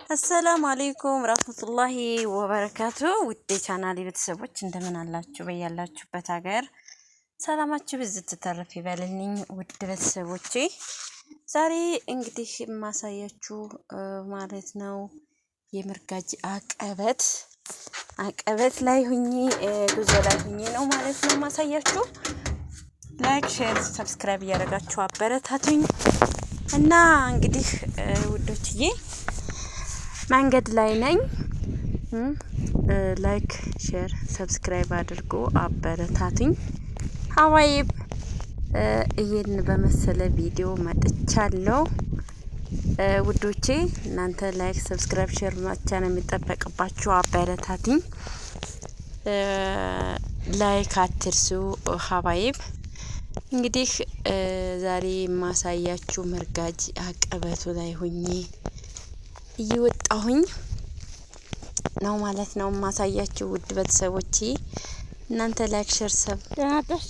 አሰላሙ አለይኩም ረህመቱላሂ ወበረካቱ። ውድ ቻናሌ ቤተሰቦች እንደምን አላችሁ? በያላችሁበት ሀገር ሰላማችሁ ብዝት ተረፍ ይበልልኝ። ውድ ቤተሰቦቼ ዛሬ እንግዲህ የማሳያችሁ ማለት ነው የምርጋጅ አቀበት ላይ ሁኚ ጉዞ ላይ ሁኚ ነው ማለት ነው ማሳያችሁ። ላይክ፣ ሼር፣ ሰብስክራይብ እያደረጋችሁ አበረታቱኝ እና እንግዲህ ውዶችዬ መንገድ ላይ ነኝ። ላይክ ሼር ሰብስክራይብ አድርጎ አበረታቱኝ ሀዋይብ። ይሄን በመሰለ ቪዲዮ መጥቻለሁ ውዶቼ። እናንተ ላይክ ሰብስክራይብ ሼር ማቻ ነው የሚጠበቅባችሁ። አበረታቱኝ፣ ላይክ አትርሱ ሀዋይብ። እንግዲህ ዛሬ የማሳያችሁ መርጋጅ አቀበቱ ላይ ሆኜ እየወጣሁኝ ነው ማለት ነው ማሳያችሁ። ውድ ቤተሰቦቼ እናንተ ላይክ ሼር ሰብ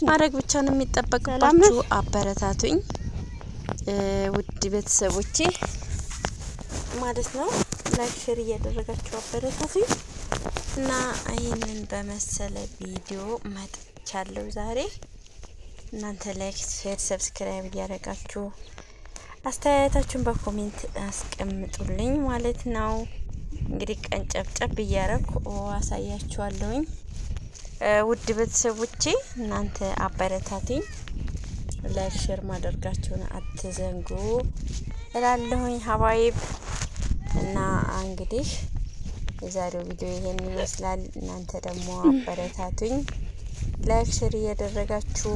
ማድረግ ብቻ ነው የሚጠበቅባችሁ። አበረታቱኝ ውድ ቤተሰቦቼ ማለት ነው። ላይክ ሼር እያደረጋችሁ አበረታቱኝ እና ይሄንን በመሰለ ቪዲዮ መጥቻለሁ ዛሬ። እናንተ ላይክ ሼር ሰብስክራይብ እያደረጋችሁ አስተያየታችሁን በኮሜንት አስቀምጡልኝ ማለት ነው። እንግዲህ ቀንጨብጨብ እያረኩ አሳያችኋለሁኝ ውድ ቤተሰቦቼ። እናንተ አበረታቱኝ፣ ላይክ ሼር ማድረጋችሁን አትዘንጉ እላለሁኝ ሀባይብ። እና እንግዲህ የዛሬው ቪዲዮ ይሄን ይመስላል። እናንተ ደግሞ አበረታቱኝ፣ ላይክ ሼር እያደረጋችሁ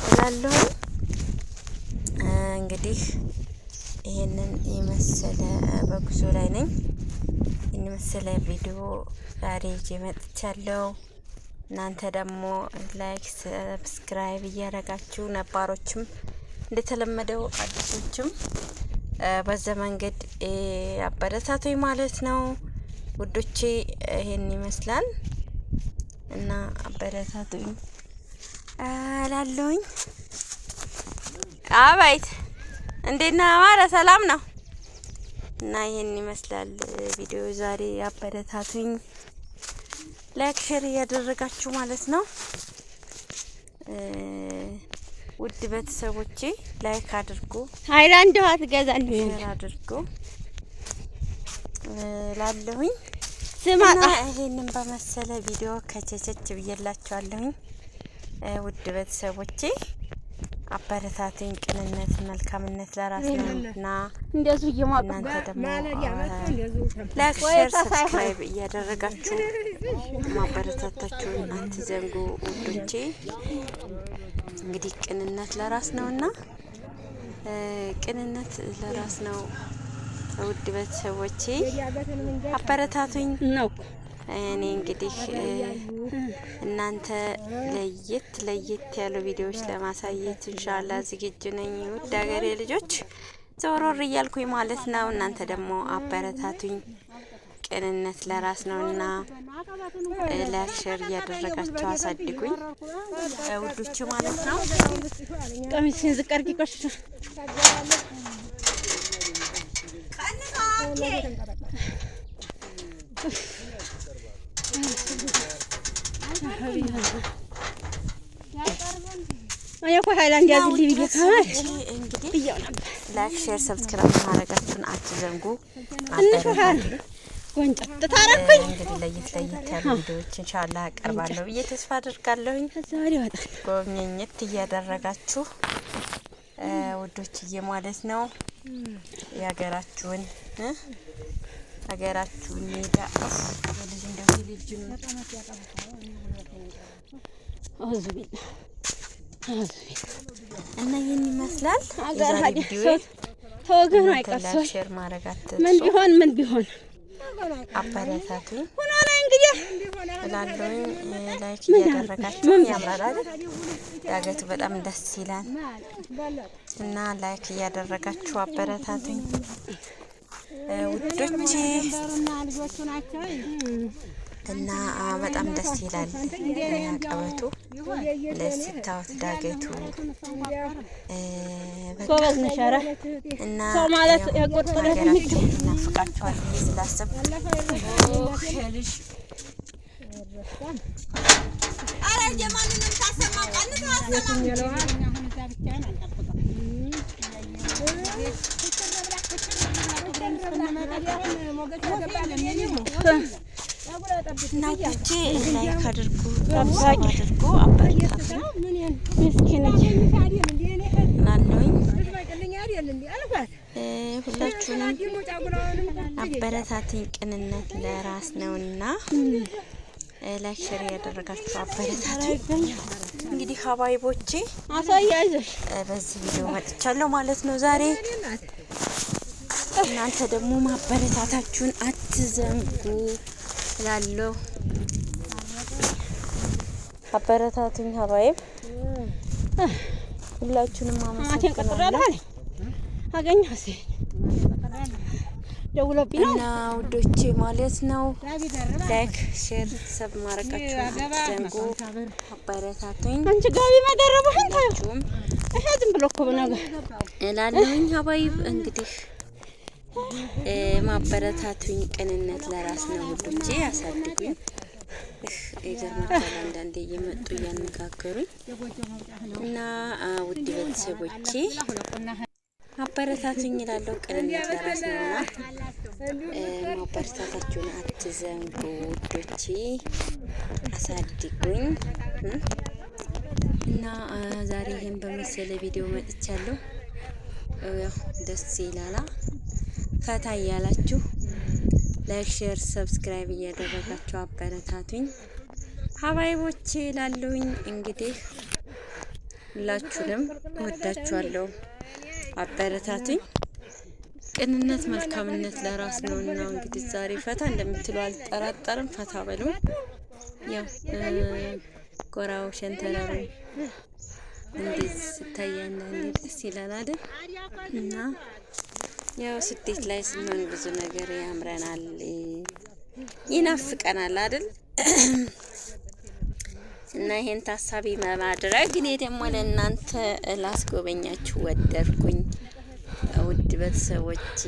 እላለሁኝ። እንግዲህ ይሄንን የመሰለ በጉዞ ላይ ነኝ። ይሄን የመሰለ ቪዲዮ ዛሬ ይዤ መጥቻለሁ። እናንተ ደግሞ ላይክ ሰብስክራይብ እያደረጋችሁ ነባሮችም እንደተለመደው አዲሶችም በዛ መንገድ አበረታቱኝ ማለት ነው ውዶቼ። ይሄን ይመስላል እና አበረታቱኝ እላለሁኝ። አባይት እንዴት ነህ? አማረ ሰላም ነው። እና ይሄን ይመስላል ቪዲዮ ዛሬ። አበረታቱኝ ላይክ ሼር እያደረጋችሁ ማለት ነው ውድ ቤተሰቦቼ። ላይክ አድርጉ፣ ሃይላንድ ውሃ ትገዛልኝ ሼር አድርጉ ላለሁኝ ስማጣ። ይሄንን በመሰለ ቪዲዮ ከቸቸች ብዬላችኋለሁኝ ውድ ቤተሰቦቼ። አበረታቱኝ። ቅንነት መልካምነት ለራስ ነውና እንደዚህ እየማቀ እናንተ ደግሞ ላይክ ሼር ሰብስክራይብ እያደረጋችሁ ማበረታታችሁ አትዘንጉ ውዶቼ። እንግዲህ ቅንነት ለራስ ነውና ቅንነት ለራስ ነው ውድ ቤተሰቦቼ። አበረታቱኝ ነው። እኔ እንግዲህ እናንተ ለየት ያሉ ቪዲዮዎች ለማሳየት ኢንሻአላህ ዝግጁ ነኝ ውድ ሀገሬ ልጆች። ዞሮር እያልኩኝ ማለት ነው። እናንተ ደግሞ አበረታቱኝ። ቅንነት ለራስ ነውና ላይክ ሼር እያደረጋችሁ አሳድጉኝ ውዶች ማለት ነው። ቀሚስን ዝቀርቂ ቆሽ ሃይላንድ ያዝልኝ ብዬ ካል እንግዲህ ላይክ ሼር ሰብስክራይብ ማድረጋችሁን አትዘንጉ። እንግዲህ ለየት ያሉ ቪዲዮዎች ኢንሻአላህ አቀርባለሁ ብዬ ተስፋ አደርጋለሁኝ። ጎብኘት እያደረጋችሁ ውዶችዬ ማለት ነው የሀገራችሁን ሜዳ ልጅ እንደዚህ ልጅ እና ይሄን ይመስላል ዛሬ ቪዲዮ። ተወገኑ አይቀርሶች ሼር ማድረጋት ምን ቢሆን አበረታቱኝ እንግዲህ እላለሁኝ። ላይክ እያደረጋችሁ ያምራል አይደል? ያገቱ በጣም ደስ ይላል እና ላይክ እያደረጋችሁ አበረታቱኝ ውዶቼ። እና በጣም ደስ ይላል። አቀበቱ ለስታውት ዳገቱ ጎበዝ ነሽ። ኧረ እና ሰው ማለት ያቆጥረሽ ናፍቃችኋል ስላሰብ ሸልሽ አረ የማንንም ታሰማው ቀንተ አሰማው እናንቺ ላይክ አድርጉ አበረታቱ። ምስኪነች ናለኝ ሁላችሁንም አበረታቱኝ። ቅንነት ለራስ ነውና ላይክ ሼር ያደረጋችሁ አበረታቱኝ። እንግዲህ ሀባይቦቼ አሳያይዘሽ በዚህ ቪዲዮ መጥቻለሁ ማለት ነው ዛሬ። እናንተ ደግሞ ማበረታታችሁን አትዘንጉ እላለሁ። አበረታቱኝ ሀባይብ ሁላችሁንም አመሰግናለሁ። አገኘሁት ደውሎብኝ ነው እና ውዶቼ ማለት ነው። ላይክ ሼር ሰብ ማድረጋችሁን አትዘንጉ። አበረታቱኝ። አንቺ ጋቢ መደረብህን ታዩም እሄ ዝም ብሎ እኮ ነገር እላለሁኝ ሀባይብ እንግዲህ ማበረታቱኝ። ቅንነት ለራስ ነው ውዶቼ። ያሳድጉኝ። ይገርማል አንዳንዴ እየመጡ እያነጋገሩኝ እና ውድ ቤተሰቦቼ አበረታቱኝ እላለሁ። ቅንነት ለራስ ነውና ማበረታታችሁን አትዘንጉ ውዶቼ። አሳድጉኝ እና ዛሬ ይሄን በመሰለ ቪዲዮ መጥቻለሁ። ያው ደስ ይላል። ፈታ እያላችሁ ላይክ ሼር ሰብስክራይብ እያደረጋችሁ አበረታቱኝ ሀባይቦቼ እላለሁኝ። እንግዲህ ሁላችሁንም ወዳችኋለሁ። አበረታቱኝ። ቅንነት መልካምነት ለራስ ነውና እንግዲህ ዛሬ ፈታ እንደምትሉ አልጠራጠርም። ፈታ በሉ። ያው ጎራው ሸንተረሩ እንዴት ስታያና ደስ ይላል አይደል? እና ያው ስደት ላይ ስንሆን ብዙ ነገር ያምረናል፣ ይናፍቀናል አይደል? እና ይሄን ታሳቢ በማድረግ እኔ ደግሞ ለእናንተ ላስጎበኛችሁ ወደድኩኝ። ውድ ቤተሰቦቼ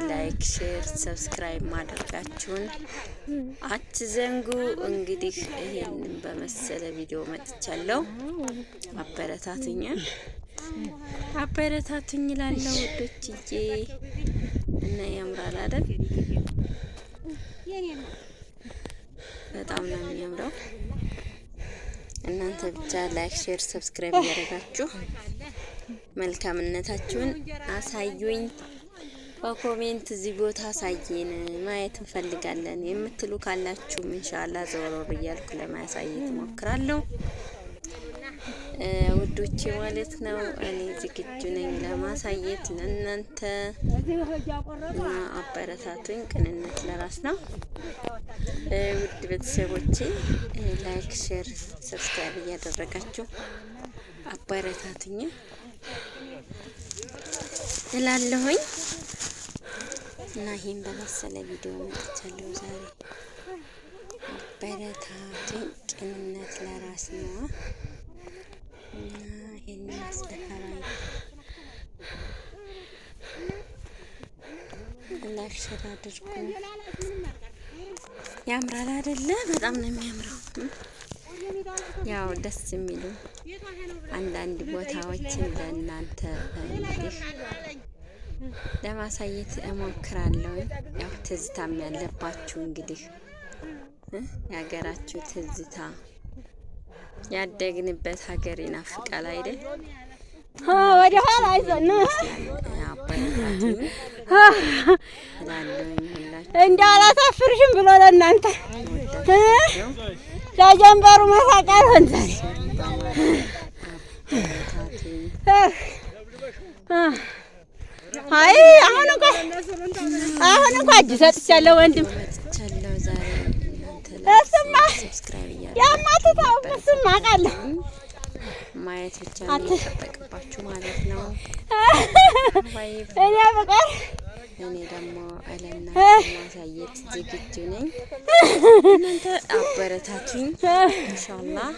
ላይክ ሼር ሰብስክራይብ ማድረጋችሁን አትዘንጉ። እንግዲህ ይሄንን በመሰለ ቪዲዮ መጥቻለሁ። አበረታቱኝ እላለሁ ውዶችዬ። እና ያምራል አይደል? በጣም ነው የሚያምረው። እናንተ ብቻ ላይክ ሼር ሰብስክራይብ ያደረጋችሁ መልካምነታችሁን አሳዩኝ። በኮሜንት እዚህ ቦታ አሳየን ማየት እንፈልጋለን የምትሉ ካላችሁ ኢንሻአላህ ዘወር ብያልኩ ለማሳየት ሞክራለሁ ውዶቼ ማለት ነው። እኔ ዝግጁ ነኝ ለማሳየት ለእናንተ። አበረታቱኝ። ቅንነት ለራስ ነው። ውድ ቤተሰቦቼ ላይክ ሼር ሰብስክራይብ እያደረጋችሁ አበረታቱኝ እላለሁኝ። እና ይሄን በመሰለ ቪዲዮ መጥቻለሁ ዛሬ። አበረታቱኝ። ቅንነት ለራስ ነው። እና ይሄን ማስተካከል ላይክ ሼር አድርጉ። ያምራል አይደለ? በጣም ነው የሚያምረው። ያው ደስ የሚሉ አንዳንድ ቦታዎችን ለእናንተ እንግዲህ ለማሳየት እሞክራለሁ። ያው ትዝታም ያለባችሁ እንግዲህ የሀገራችሁ ትዝታ ያደግንበት ሀገር ይናፍቃል አይደል? ወደ ኋላ አይዞን እንዳላሳፍርሽም ብሎ ለእናንተ ለጀንበሩ መሳቃል ሆንዛሬ አይ አሁን እንኳን እጅ ሰጥቻለሁ ወንድም። እሱማ ያማትታው እሱማ አውቃለሁ። ማየት ብቻ ነው የሚጠበቅባችሁ ማለት ነው። እኔ በቃ እኔ ደግሞ ለእናንተ ማሳየት ዝግጁ ነኝ። እናንተ አበረታቱኝ ኢንሻአላህ።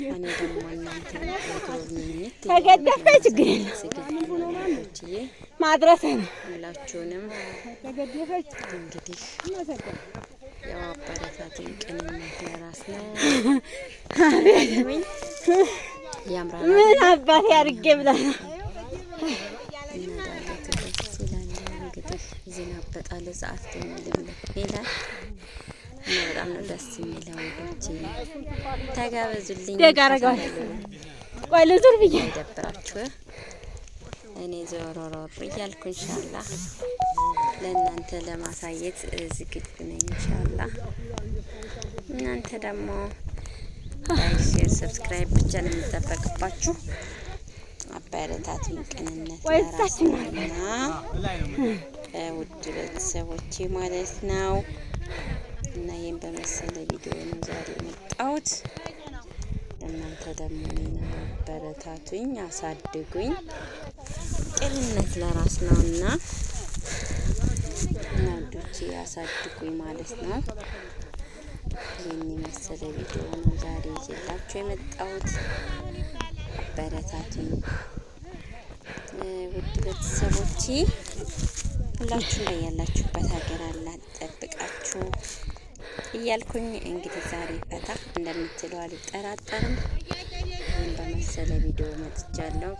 እኔ ደግሞ እናንተ ለጎብኝት ተገደፈ ችግር የለም ማድረስ ነው። ሁላችሁንም እንግዲህ ያው አበረታቱኝ። ቅንነት ለራስ ነው። ያምራል። ምን አባቴ አድርጌ ብለህ ነው? እንግዲህ ዝናብ በጣለ ሰዓት ደግሞ ልምልም ይላል እና በጣም ነው ደስ የሚለው። ወዶቼ ተጋበዙልኝ። ደጋረጋው ቆይ ልዙር ብዬ አይደብራችሁ። እኔ ዞሮሮር እያልኩ ኢንሻአላህ ለእናንተ ለማሳየት ዝግጁ ነኝ ኢንሻአላህ። እናንተ ደግሞ ላይክ፣ ሼር፣ ሰብስክራይብ ብቻ ነው የሚጠበቅባችሁ። አበረታቱኝ። ቅንነት ለራስ ነውና ውድ ቤተሰቦቼ ማለት ነው። እና ይህን በመሰለ ቪዲዮ ነው ዛሬ የመጣሁት። እናንተ ደግሞ እኔን አበረታቱኝ፣ አሳድጉኝ። ቅንነት ለራስ ነውና እናንዶቼ አሳድጉኝ ማለት ነው። ይህን የመሰለ ቪዲዮ ነው ዛሬ ይዤላችሁ የመጣሁት። አበረታቱኝ ውድ ቤተሰቦቼ። ሁላችሁም በያላችሁበት ሀገር አላህ ይጠብቃችሁ እያልኩኝ እንግዲህ ዛሬ ፈታ እንደምትለው አልጠራጠርም። ይህን በመሰለ ቪዲዮ መጥቻለሁ።